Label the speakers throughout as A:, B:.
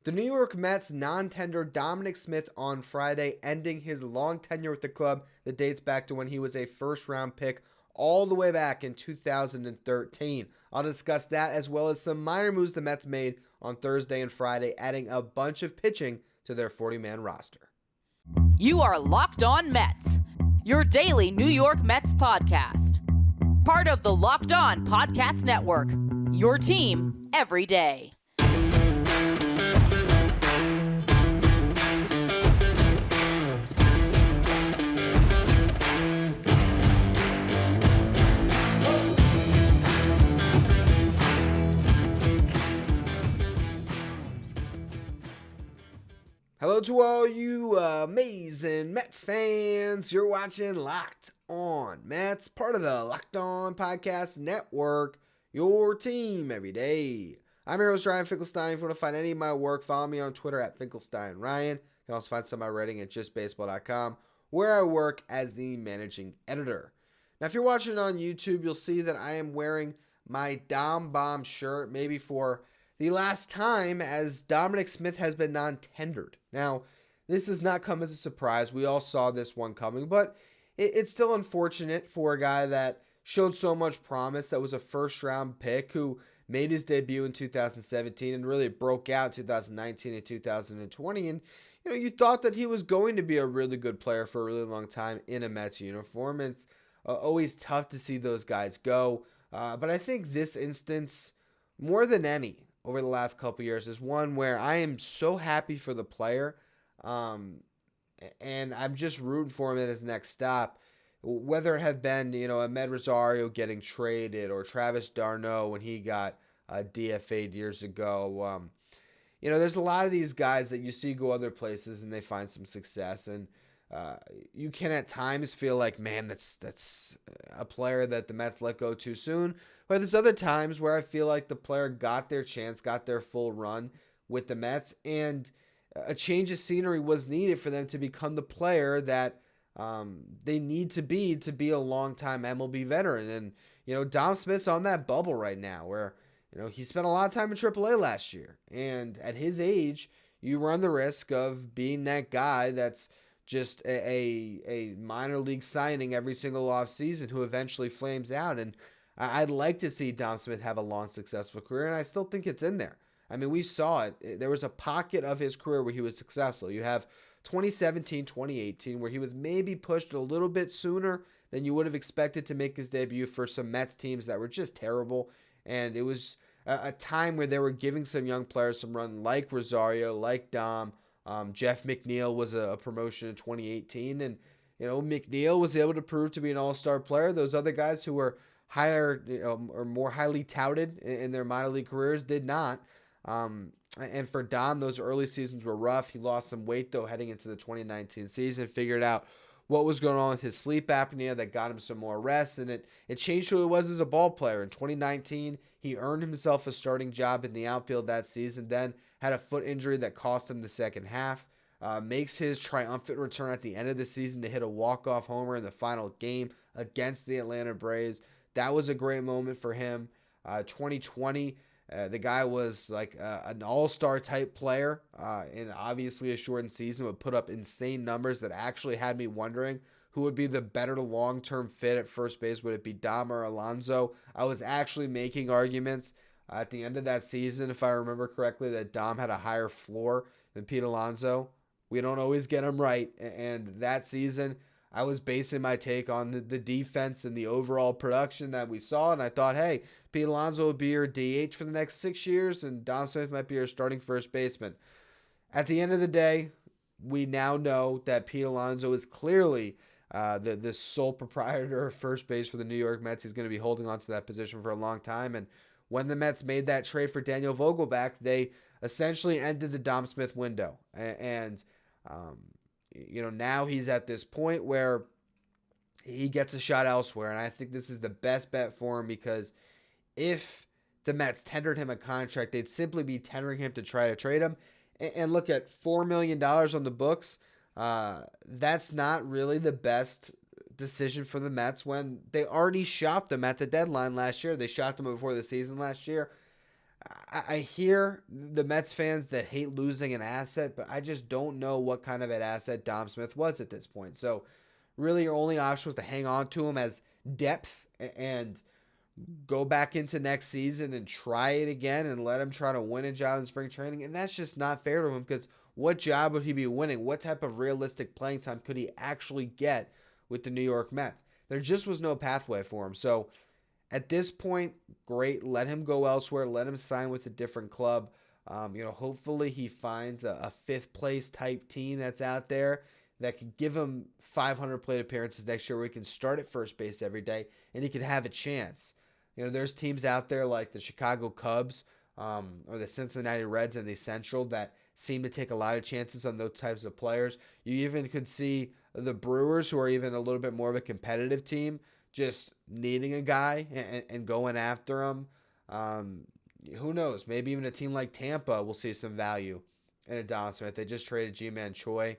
A: The New York Mets non-tendered Dominic Smith on Friday, ending his long tenure with the club that dates back to when he was a first-round pick all the way back in 2013. I'll discuss that as well as some minor moves the Mets made on Thursday and Friday, adding a bunch of pitching to their 40-man roster.
B: You are Locked On Mets, your daily New York Mets podcast. Part of the Locked On Podcast Network, your team every day.
A: Hello to all you amazing Mets fans. You're watching Locked On Mets, part of the Locked On Podcast Network, your team every day. I'm your host, Ryan Finkelstein. If you want to find any of my work, follow me on Twitter at FinkelsteinRyan. You can also find some of my writing at justbaseball.com, where I work as the managing editor. Now, if you're watching on YouTube, you'll see that I am wearing my Dom Bomb shirt, maybe for the last time, as Dominic Smith has been non-tendered. Now, this does not come as a surprise. We all saw this one coming, but it's still unfortunate for a guy that showed so much promise, that was a first-round pick, who made his debut in 2017 and really broke out 2019 and 2020. And, you thought that he was going to be a really good player for a really long time in a Mets uniform. And it's always tough to see those guys go. But I think this instance, more than any, over the last couple years, is one where I am so happy for the player, and I'm just rooting for him at his next stop. Whether it have been, Amed Rosario getting traded, or Travis d'Arnaud when he got DFA'd years ago. There's a lot of these guys that you see go other places and they find some success, and you can at times feel like, man, that's a player that the Mets let go too soon. But there's other times where I feel like the player got their chance, got their full run with the Mets, and a change of scenery was needed for them to become the player that they need to be a long-time MLB veteran. And, Dom Smith's on that bubble right now where, he spent a lot of time in AAA last year. And at his age, you run the risk of being that guy that's just a minor league signing every single offseason who eventually flames out. And I'd like to see Dom Smith have a long, successful career, and I still think it's in there. I mean, we saw it. There was a pocket of his career where he was successful. You have 2017, 2018, where he was maybe pushed a little bit sooner than you would have expected to make his debut for some Mets teams that were just terrible. And it was a time where they were giving some young players some run, like Rosario, like Dom. Jeff McNeil was a promotion in 2018, and McNeil was able to prove to be an all-star player. Those other guys who were higher, or more highly touted in their minor league careers did not. And for Dom, those early seasons were rough. He lost some weight though heading into the 2019 season. Figured out what was going on with his sleep apnea that got him some more rest, and it changed who he was as a ball player. In 2019, he earned himself a starting job in the outfield that season, then had a foot injury that cost him the second half. Makes his triumphant return at the end of the season to hit a walk-off homer in the final game against the Atlanta Braves. That was a great moment for him. 2020, the guy was like an all-star type player, and obviously a shortened season would put up insane numbers that actually had me wondering who would be the better long-term fit at first base. Would it be Dom or Alonso? I was actually making arguments at the end of that season, if I remember correctly, that Dom had a higher floor than Pete Alonso. We don't always get him right, and that season I was basing my take on the defense and the overall production that we saw, and I thought, hey, Pete Alonso will be your DH for the next 6 years, and Dom Smith might be your starting first baseman. At the end of the day, we now know that Pete Alonso is clearly the sole proprietor of first base for the New York Mets. He's going to be holding on to that position for a long time, and when the Mets made that trade for Daniel Vogelbach, they essentially ended the Dom Smith window, and now he's at this point where he gets a shot elsewhere, and I think this is the best bet for him, because if the Mets tendered him a contract, they'd simply be tendering him to try to trade him. And look at $4 million on the books. That's not really the best decision for the Mets when they already shopped him at the deadline last year. They shopped him before the season last year. I hear the Mets fans that hate losing an asset, but I just don't know what kind of an asset Dom Smith was at this point. So really your only option was to hang on to him as depth and go back into next season and try it again and let him try to win a job in spring training. And that's just not fair to him because what job would he be winning? What type of realistic playing time could he actually get with the New York Mets? There just was no pathway for him. So at this point, great. Let him go elsewhere. Let him sign with a different club. Hopefully he finds a fifth place type team that's out there that can give him 500 plate appearances next year where he can start at first base every day and he can have a chance. There's teams out there like the Chicago Cubs or the Cincinnati Reds in the Central that seem to take a lot of chances on those types of players. You even could see the Brewers, who are even a little bit more of a competitive team, just needing a guy and going after him. Who knows? Maybe even a team like Tampa will see some value in a Dom Smith. They just traded G-Man Choi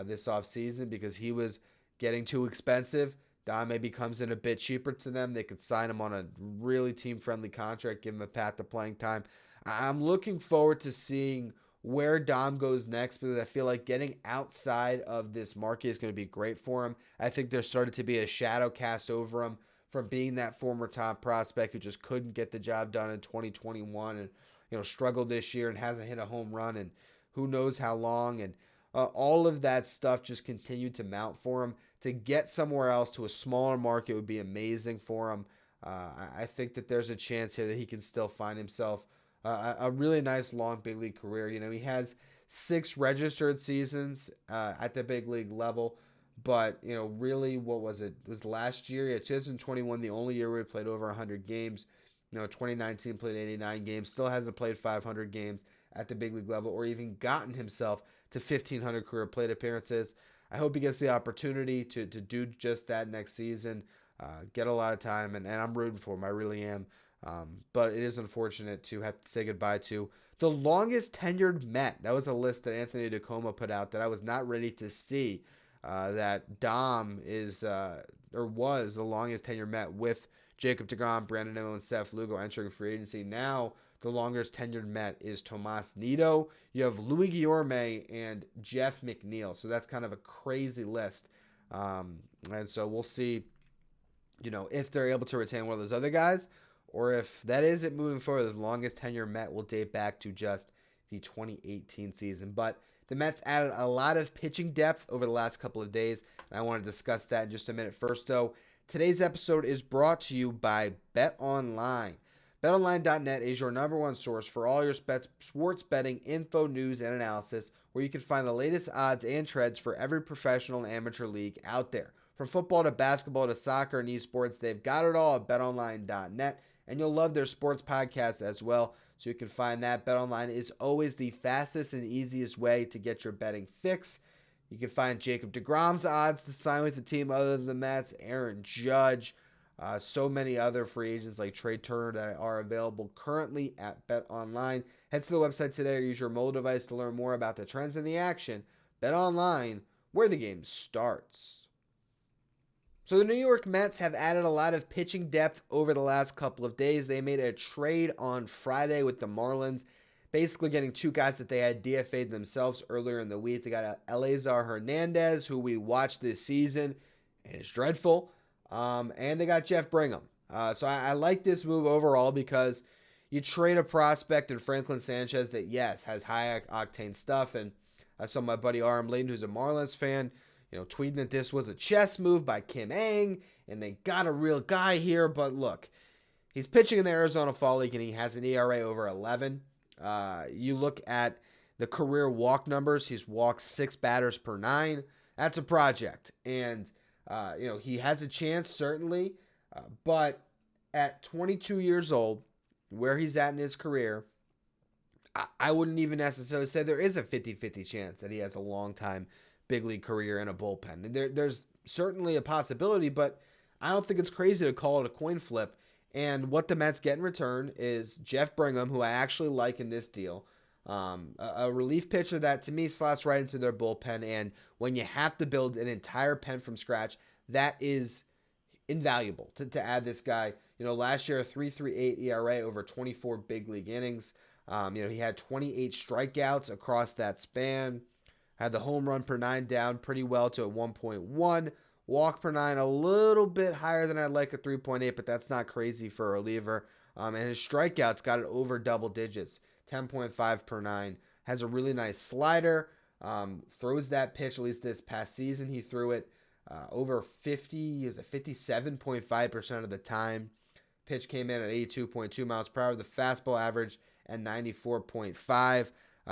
A: this offseason because he was getting too expensive. Dom maybe comes in a bit cheaper to them. They could sign him on a really team-friendly contract, give him a path to playing time. I'm looking forward to seeing where Dom goes next because I feel like getting outside of this market is going to be great for him. I think there started to be a shadow cast over him from being that former top prospect who just couldn't get the job done in 2021 and struggled this year and hasn't hit a home run and who knows how long. And all of that stuff just continued to mount for him. To get somewhere else to a smaller market would be amazing for him. I think that there's a chance here that he can still find himself a really nice long big league career. He has 6 registered seasons at the big league level, but really, what was it? It was last year. Yeah, 2021, the only year where he played over 100 games. 2019 played 89 games. Still hasn't played 500 games at the big league level, or even gotten himself to 1,500 career plate appearances. I hope he gets the opportunity to do just that next season, get a lot of time, and I'm rooting for him. I really am. But it is unfortunate to have to say goodbye to the longest tenured Met. That was a list that Anthony DeComa put out that I was not ready to see. That Dom is or was the longest tenured Met with Jacob deGrom, Brandon Nimmo, and Seth Lugo entering free agency. Now the longest tenured Met is Tomas Nido. You have Louis Guillorme and Jeff McNeil. So that's kind of a crazy list. And so we'll see, if they're able to retain one of those other guys, or if that isn't moving forward, the longest tenure Met will date back to just the 2018 season. But the Mets added a lot of pitching depth over the last couple of days, and I want to discuss that in just a minute. First, though, today's episode is brought to you by BetOnline. BetOnline.net is your number one source for all your sports betting info, news, and analysis, where you can find the latest odds and trends for every professional and amateur league out there. From football to basketball to soccer and esports, they've got it all at BetOnline.net, and you'll love their sports podcasts as well, so you can find that. BetOnline is always the fastest and easiest way to get your betting fix. You can find Jacob deGrom's odds to sign with the team other than the Mets, Aaron Judge, so many other free agents like Trey Turner that are available currently at BetOnline. Head to the website today or use your mobile device to learn more about the trends in the action. BetOnline, where the game starts. So the New York Mets have added a lot of pitching depth over the last couple of days. They made a trade on Friday with the Marlins, basically getting 2 guys that they had DFA'd themselves earlier in the week. They got Eleazar Hernandez, who we watched this season, and it's dreadful. And they got Jeff Brigham. So I like this move overall because you trade a prospect in Franklin Sanchez that, yes, has high-octane stuff. And I saw my buddy Aram Layton, who's a Marlins fan, tweeting that this was a chess move by Kim Ng, and they got a real guy here. But look, he's pitching in the Arizona Fall League, and he has an ERA over 11. You look at the career walk numbers. He's walked 6 batters per 9. That's a project. And he has a chance, certainly, but at 22 years old, where he's at in his career, I wouldn't even necessarily say there is a 50-50 chance that he has a long-time big league career in a bullpen. There's certainly a possibility, but I don't think it's crazy to call it a coin flip. And what the Mets get in return is Jeff Brigham, who I actually like in this deal, a relief pitcher that to me slots right into their bullpen. And when you have to build an entire pen from scratch, that is invaluable to add this guy. Last year, a 3.38 ERA over 24 big league innings. He had 28 strikeouts across that span. Had the home run per nine down pretty well to a 1.1. Walk per nine a little bit higher than I'd like, a 3.8, but that's not crazy for a reliever. And his strikeouts got it over double digits, 10.5 per nine. Has a really nice slider. Throws that pitch, at least this past season, he threw it over 57.5% of the time. Pitch came in at 82.2 miles per hour. The fastball average at 94.5.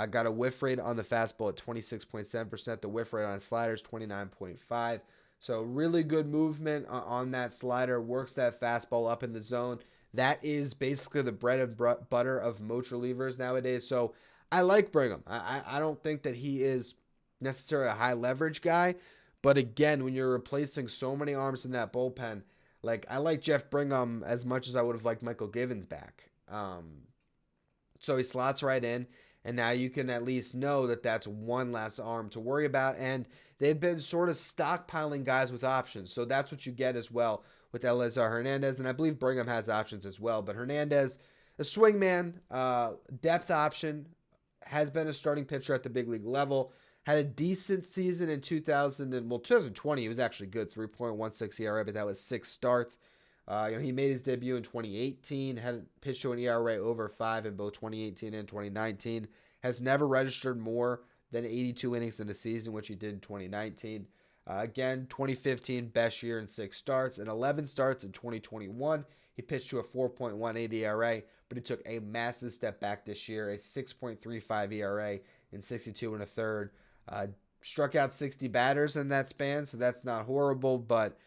A: Got a whiff rate on the fastball at 26.7%. The whiff rate on his slider is 29.5. So really good movement on that slider. Works that fastball up in the zone. That is basically the bread and butter of most relievers nowadays. So I like Brigham. I don't think that he is necessarily a high leverage guy. But again, when you're replacing so many arms in that bullpen, like I like Jeff Brigham as much as I would have liked Michael Givens back. So he slots right in. And now you can at least know that that's one less arm to worry about. And they've been sort of stockpiling guys with options. So that's what you get as well with Eliezer Hernandez. And I believe Brigham has options as well. But Hernandez, a swingman, depth option, has been a starting pitcher at the big league level. Had a decent season in 2020. He was actually good, 3.16 ERA, but that was 6 starts. He made his debut in 2018, had pitched to an ERA over 5 in both 2018 and 2019. Has never registered more than 82 innings in a season, which he did in 2019. Again, 2015, best year in 6 starts, and 11 starts in 2021. He pitched to a 4.18 ERA, but he took a massive step back this year, a 6.35 ERA in 62 and a third. Struck out 60 batters in that span, so that's not horrible, but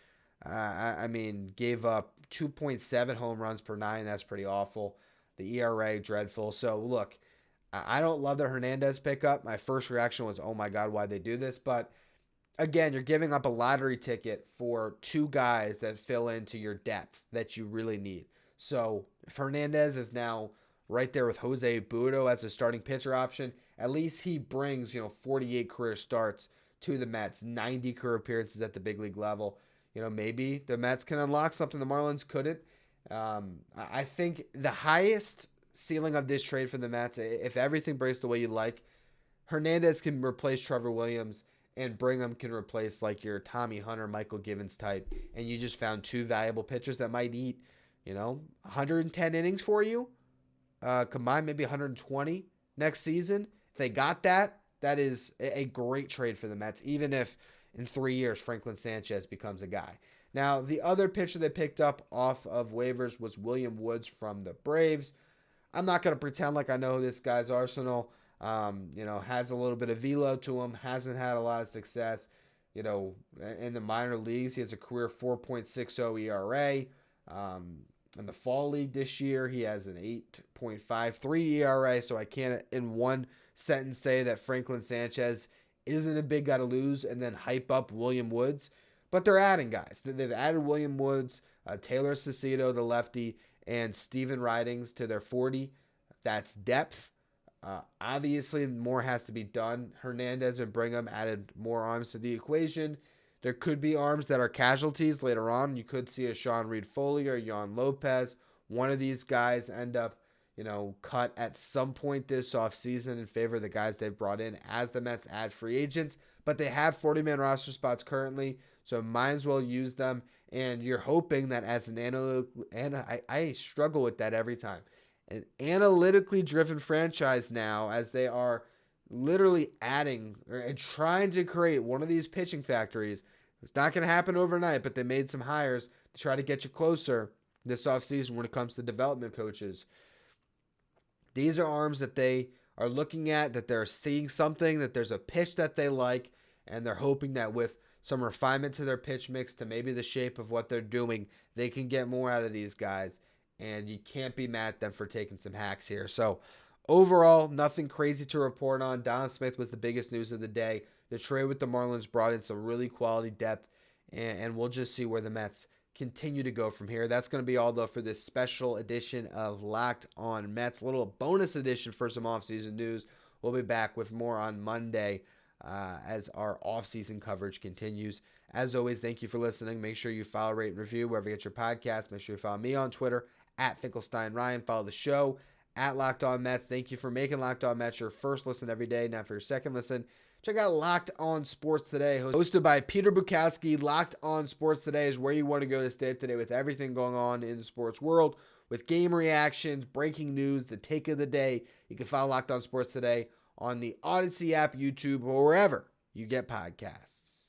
A: gave up 2.7 home runs per 9. That's pretty awful. The ERA, dreadful. So, look, I don't love the Hernandez pickup. My first reaction was, oh, my God, why'd they do this? But, again, you're giving up a lottery ticket for 2 guys that fill into your depth that you really need. So, if Hernandez is now right there with Jose Budo as a starting pitcher option, at least he brings, 48 career starts to the Mets, 90 career appearances at the big league level. Maybe the Mets can unlock something the Marlins couldn't. I think the highest ceiling of this trade for the Mets, if everything breaks the way you like, Hernandez can replace Trevor Williams and Brigham can replace like your Tommy Hunter, Michael Givens type. And you just found 2 valuable pitchers that might eat, 110 innings for you. Combined maybe 120 next season. If they got that, that is a great trade for the Mets, even if in 3 years Franklin Sanchez becomes a guy. Now, the other pitcher they picked up off of waivers was William Woods from the Braves. I'm not going to pretend like I know this guy's arsenal. Has a little bit of velo to him, hasn't had a lot of success. In the minor leagues, he has a career 4.60 ERA. In the fall league this year, he has an 8.53 ERA, so I can't in one sentence say that Franklin Sanchez isn't a big guy to lose and then hype up William Woods. But they're adding guys. They've added William Woods, Taylor Cicito, the lefty, and Steven Ridings to their 40. That's depth. Obviously, more has to be done. Hernandez and Brigham added more arms to the equation. There could be arms that are casualties later on. You could see a Sean Reed-Foley or Yon Lopez. One of these guys end up, cut at some point this offseason in favor of the guys they've brought in as the Mets add free agents. But they have 40-man roster spots currently, so might as well use them. And you're hoping that as an I struggle with that every time. An analytically driven franchise now, as they are literally adding and trying to create one of these pitching factories. It's not going to happen overnight, but they made some hires to try to get you closer this offseason when it comes to development coaches. These are arms that they are looking at, that they're seeing something, that there's a pitch that they like, and they're hoping that with some refinement to their pitch mix to maybe the shape of what they're doing, they can get more out of these guys. And you can't be mad at them for taking some hacks here. So, overall, nothing crazy to report on. Don Smith was the biggest news of the day. The trade with the Marlins brought in some really quality depth, and we'll just see where the Mets continue to go from here. That's going to be all, though, for this special edition of Locked On Mets. A little bonus edition for some offseason news. We'll be back with more on Monday. as our off-season coverage continues. As always, thank you for listening. Make sure you follow, rate, and review wherever you get your podcast. Make sure you follow me on Twitter at Finkelstein Ryan. Follow the show at Locked On Mets. Thank you for making Locked On Mets your first listen every day. Now for your second listen, check out Locked On Sports Today, hosted by Peter Bukowski. Locked On Sports Today is where you want to go to stay up to date with everything going on in the sports world, with game reactions, breaking news, the take of the day. You can follow Locked On Sports Today on the Odyssey app, YouTube, or wherever you get podcasts.